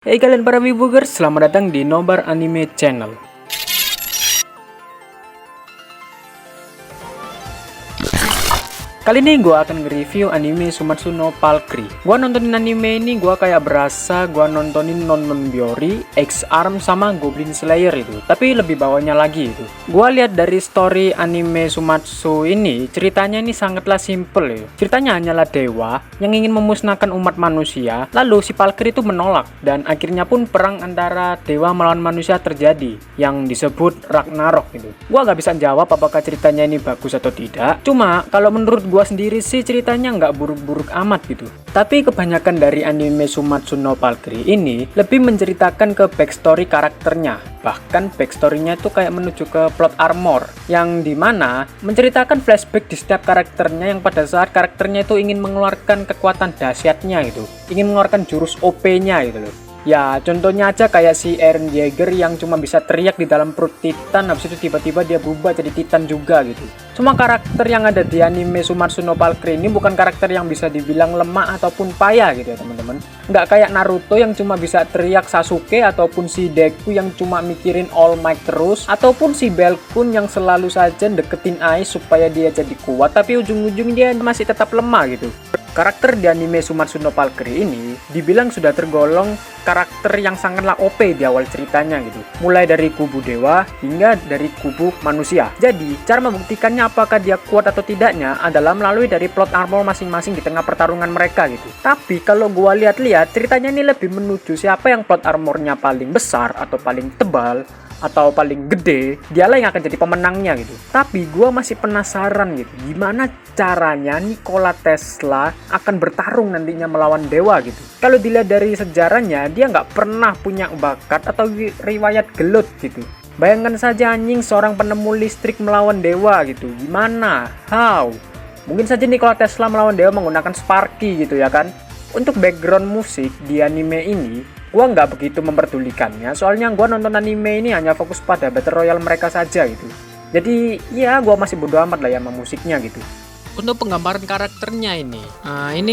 Hey kalian para wibugers, selamat datang di Nobar Anime Channel. Kali ini gue akan nge-review anime Sumatsu no Valkyrie. Gue nontonin anime ini, gue kayak berasa gue nontonin Non-Non-Biyori, X-Arm sama Goblin Slayer itu. Tapi lebih bawahnya lagi itu. Gue lihat dari story anime Sumatsu ini, ceritanya ini sangatlah simple ya. Ceritanya hanyalah dewa yang ingin memusnahkan umat manusia. Lalu si Valkyrie itu menolak dan akhirnya pun perang antara dewa melawan manusia terjadi yang disebut Ragnarok gitu. Gue gak bisa jawab apakah ceritanya ini bagus atau tidak. Cuma kalau menurut gue sendiri sih ceritanya nggak buruk-buruk amat gitu. Tapi kebanyakan dari anime Sumatsu no Valkyrie ini lebih menceritakan ke backstory karakternya. Bahkan backstorynya itu kayak menuju ke plot armor, yang dimana menceritakan flashback di setiap karakternya yang pada saat karakternya itu ingin mengeluarkan kekuatan dahsyatnya gitu, ingin mengeluarkan jurus OP-nya gitu loh. Ya contohnya aja kayak si Eren Yeager yang cuma bisa teriak di dalam perut Titan, habis itu tiba-tiba dia berubah jadi Titan juga gitu. Semua karakter yang ada di anime Sumatsu no Valkyrie ini bukan karakter yang bisa dibilang lemah ataupun payah gitu ya teman-teman. Nggak kayak Naruto yang cuma bisa teriak Sasuke, ataupun si Deku yang cuma mikirin All Might terus, ataupun si Belkun yang selalu saja deketin Ai supaya dia jadi kuat tapi ujung-ujungnya dia masih tetap lemah gitu. Karakter di anime Sumatsu no Valkyrie ini dibilang sudah tergolong karakter yang sangatlah OP di awal ceritanya gitu. Mulai dari kubu dewa hingga dari kubu manusia. Jadi, cara membuktikannya apakah dia kuat atau tidaknya adalah melalui dari plot armor masing-masing di tengah pertarungan mereka gitu. Tapi kalau gua lihat-lihat ceritanya ini lebih menuju siapa yang plot armornya paling besar atau paling tebal atau paling gede, dialah yang akan jadi pemenangnya gitu. Tapi gue masih penasaran gitu, gimana caranya Nikola Tesla akan bertarung nantinya melawan dewa gitu. Kalau dilihat dari sejarahnya, dia nggak pernah punya bakat atau riwayat gelut gitu. Bayangkan saja anjing, seorang penemu listrik melawan dewa gitu, gimana? How? Mungkin saja Nikola Tesla melawan dewa menggunakan Sparky gitu ya kan. Untuk background musik di anime ini, gue nggak begitu memperdulikannya, soalnya gue nonton anime ini hanya fokus pada battle royale mereka saja gitu. Jadi ya gue masih bodo amat lah ya sama musiknya gitu. Untuk penggambaran karakternya ini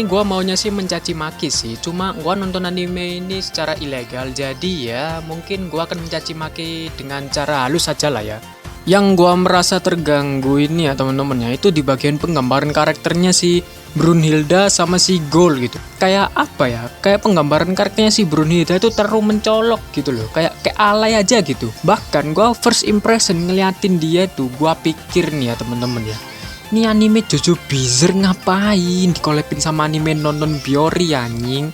gue maunya sih mencaci maki sih. Cuma gue nonton anime ini secara ilegal, jadi ya mungkin gue akan mencaci maki dengan cara halus saja lah ya. Yang gue merasa terganggu ini ya teman-teman ya, itu di bagian penggambaran karakternya si Brunhilde sama si Gold gitu. Kayak apa ya, kayak penggambaran karakternya si Brunhilde itu terlalu mencolok gitu loh, kayak alay aja gitu. Bahkan gue first impression ngeliatin dia tuh, gue pikir nih ya teman-teman ya, ini anime Jojo Bizarre ngapain dikolabin sama anime Non-Non-Biyori anjing.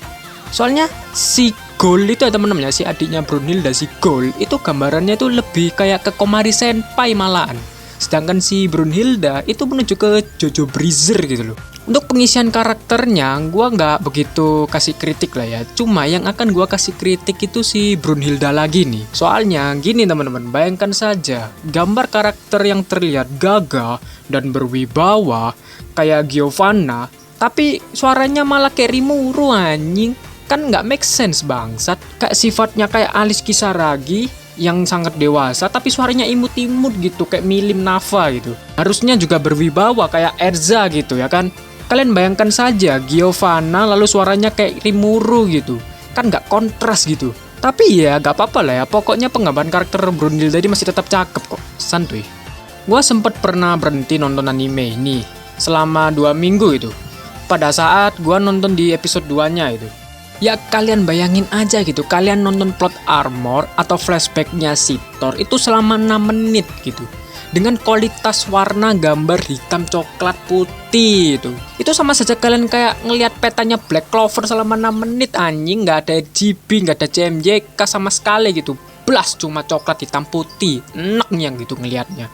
Soalnya si Gold itu ya teman-teman ya, si adiknya Brunhilde, si Gold itu gambarannya itu lebih kayak ke Komari Senpai malahan. Sedangkan si Brunhilde itu menuju ke Jojo Bizarre gitu loh. Untuk pengisian karakternya gue nggak begitu kasih kritik lah ya. Cuma yang akan gue kasih kritik itu si Brunhilde lagi nih. Soalnya gini teman-teman, bayangkan saja gambar karakter yang terlihat gagah dan berwibawa kayak Giovanna, tapi suaranya malah kayak Rimuru anjing. Kan nggak make sense bangsat. Kayak sifatnya kayak Alice Kisaragi yang sangat dewasa tapi suaranya imut-imut gitu kayak Milim Nava gitu. Harusnya juga berwibawa kayak Erza gitu ya kan. Kalian bayangkan saja Giovanna lalu suaranya kayak Rimuru gitu, kan nggak kontras gitu. Tapi ya gak apa-apa lah ya, pokoknya penggambaran karakter Brunhilde tadi masih tetap cakep kok, santuy. Gua sempet pernah berhenti nonton anime ini selama 2 minggu itu, pada saat gua nonton di episode 2-nya itu. Ya kalian bayangin aja gitu, kalian nonton plot armor atau flashbacknya si Thor itu selama 6 menit gitu, dengan kualitas warna gambar hitam, coklat, putih itu. Itu sama saja kalian kayak ngelihat petanya Black Clover selama 6 menit anjing. Nggak ada GB, nggak ada CMYK sama sekali gitu. Blas cuma coklat hitam putih. Enak yang gitu ngelihatnya.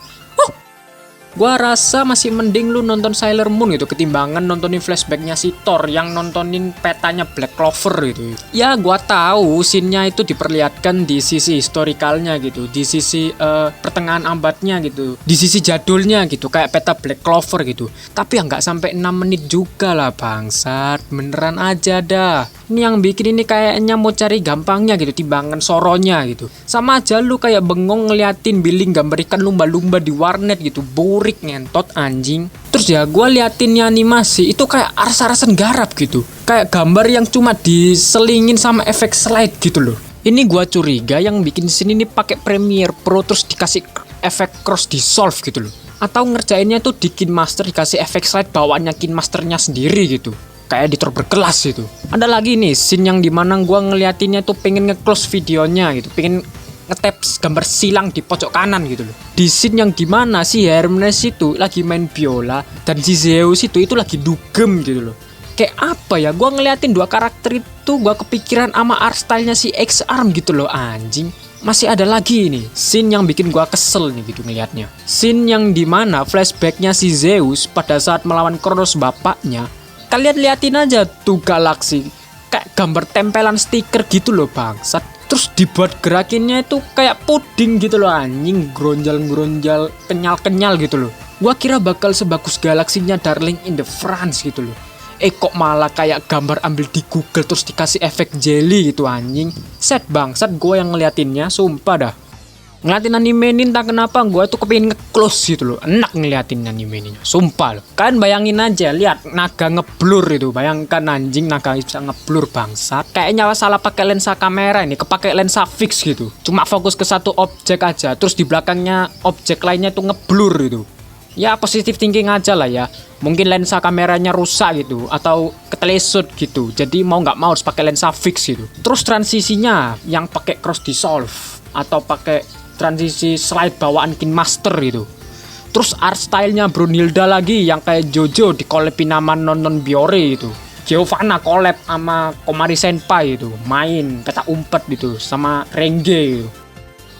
Gua rasa masih mending lu nonton Sailor Moon gitu ketimbangan nontonin flashbacknya si Thor yang nontonin petanya Black Clover gitu. Ya gua tahu scene-nya itu diperlihatkan di sisi historikalnya gitu, di sisi pertengahan abadnya gitu, di sisi jadulnya gitu kayak peta Black Clover gitu. Tapi ya nggak sampai 6 menit juga lah bangsat, beneran aja dah. Ini yang bikin ini kayaknya mau cari gampangnya gitu, timbangan soronya gitu. Sama aja lu kayak bengong ngeliatin billing gambar ikan lumba-lumba di warnet gitu, burik ngentot anjing. Terus ya gue liatinnya animasi itu kayak aras-arasan garap gitu, kayak gambar yang cuma diselingin sama efek slide gitu loh. Ini gue curiga yang bikin sini nih pakai Premiere Pro terus dikasih efek cross dissolve gitu loh. Atau ngerjainnya tuh di KineMaster dikasih efek slide bawaannya KineMasternya sendiri gitu, kayak editor berkelas gitu. Ada lagi nih scene yang dimana gua ngeliatinnya tuh pengen nge-close videonya gitu, pengen nge-tap gambar silang di pojok kanan gitu loh. Di scene yang dimana si Hermes itu lagi main biola dan si Zeus itu lagi dugem gitu loh. Kayak apa ya, gua ngeliatin dua karakter itu gua kepikiran sama art style-nya si X-Arm gitu loh anjing. Masih ada lagi nih scene yang bikin gua kesel nih gitu ngeliatnya. Scene yang dimana flashbacknya si Zeus pada saat melawan Kronos bapaknya. Kalian liatin aja tuh galaksi, kayak gambar tempelan stiker gitu loh bangsat. Terus dibuat gerakinnya itu kayak puding gitu loh anjing, gronjal-gronjal, kenyal-kenyal gitu loh. Gua kira bakal sebagus galaksinya Darling in the France gitu loh. Kok malah kayak gambar ambil di Google terus dikasih efek jelly gitu anjing. Set bangsat gue yang ngeliatinnya, sumpah dah. Ngeliatin anime ini entah kenapa gue tuh kepingin nge-close gitu loh. Enak ngeliatin anime ini, sumpah loh. Kalian bayangin aja, lihat naga ngeblur itu. Bayangkan anjing naga bisa ngeblur bangsat. Kayaknya salah pakai lensa kamera ini, kepake lensa fix gitu. Cuma fokus ke satu objek aja, terus di belakangnya objek lainnya tuh ngeblur gitu. Ya positif thinking aja lah ya. Mungkin lensa kameranya rusak gitu atau ketelesut gitu. Jadi mau nggak mau harus pakai lensa fix gitu. Terus transisinya yang pakai cross dissolve atau pakai transisi slide bawaan KineMaster gitu. Terus art stylenya Brunhilde lagi yang kayak Jojo di collabin sama Non Biore gitu. Giovanna collab sama Komari Senpai itu, main petak umpet gitu sama Renge gitu.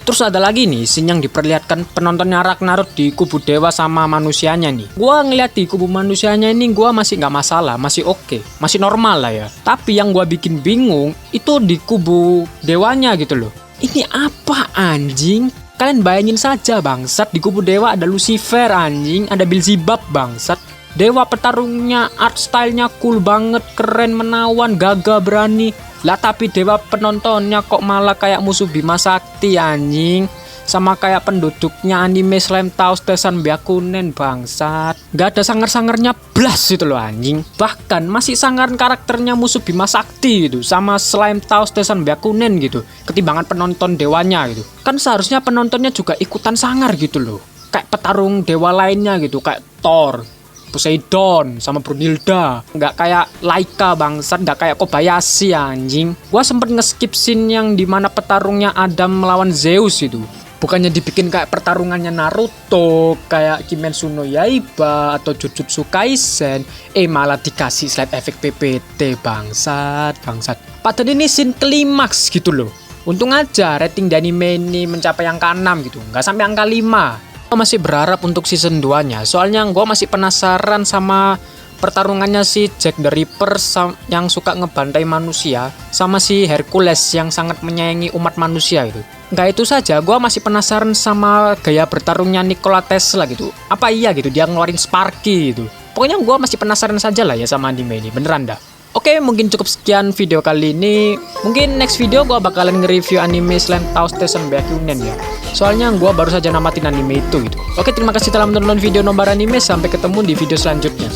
Terus ada lagi nih scene yang diperlihatkan penontonnya Ragnarok di kubu dewa sama manusianya nih. Gua ngeliat di kubu manusianya ini gua masih nggak masalah, masih oke, masih normal lah ya. Tapi yang gua bikin bingung itu di kubu dewanya gitu loh. Ini apa anjing? Kalian bayangin saja bangsat, di kubu dewa ada Lucifer anjing, ada Beelzebub bangsat. Dewa petarungnya art stylenya cool banget, keren, menawan, gagah, berani. Lah tapi dewa penontonnya kok malah kayak musuh Bima Sakti anjing. Sama kayak penduduknya anime Slime Taos Tesan Byakunen bangsat. Gak ada sangar-sangarnya blas itu loh anjing. Bahkan masih sangaran karakternya musuh Bima Sakti gitu, sama Slime Taos Tesan Byakunen gitu, ketimbangan penonton dewanya gitu. Kan seharusnya penontonnya juga ikutan sangar gitu loh, kayak petarung dewa lainnya gitu, kayak Thor, Poseidon sama Brunhilde. Nggak kayak Laika bangsat, nggak kayak Kobayashi anjing. Gua sempet nge-skip scene yang dimana petarungnya Adam melawan Zeus itu. Bukannya dibikin kayak pertarungannya Naruto, kayak Kimetsu no Yaiba atau Jujutsu Kaisen, malah dikasih slide efek PPT bangsat. Padahal ini scene klimaks gitu loh. Untung aja rating di anime ini mencapai angka 6 gitu, nggak sampai angka 5. Masih berharap untuk season 2-nya. Soalnya gue masih penasaran sama pertarungannya si Jack the Ripper yang suka ngebantai manusia sama si Hercules yang sangat menyayangi umat manusia gitu. Nggak itu saja, gue masih penasaran sama gaya bertarungnya Nikola Tesla gitu. Apa iya gitu dia ngeluarin Sparky gitu. Pokoknya gue masih penasaran saja lah ya sama anime ini, beneran dah. Oke, mungkin cukup sekian video kali ini. Mungkin next video gue bakalan nge-review anime Slime Taos Tesan Byakunen ya. Soalnya gue baru saja namatin anime itu gitu. Oke, terima kasih telah menonton video nomor anime. Sampai ketemu di video selanjutnya.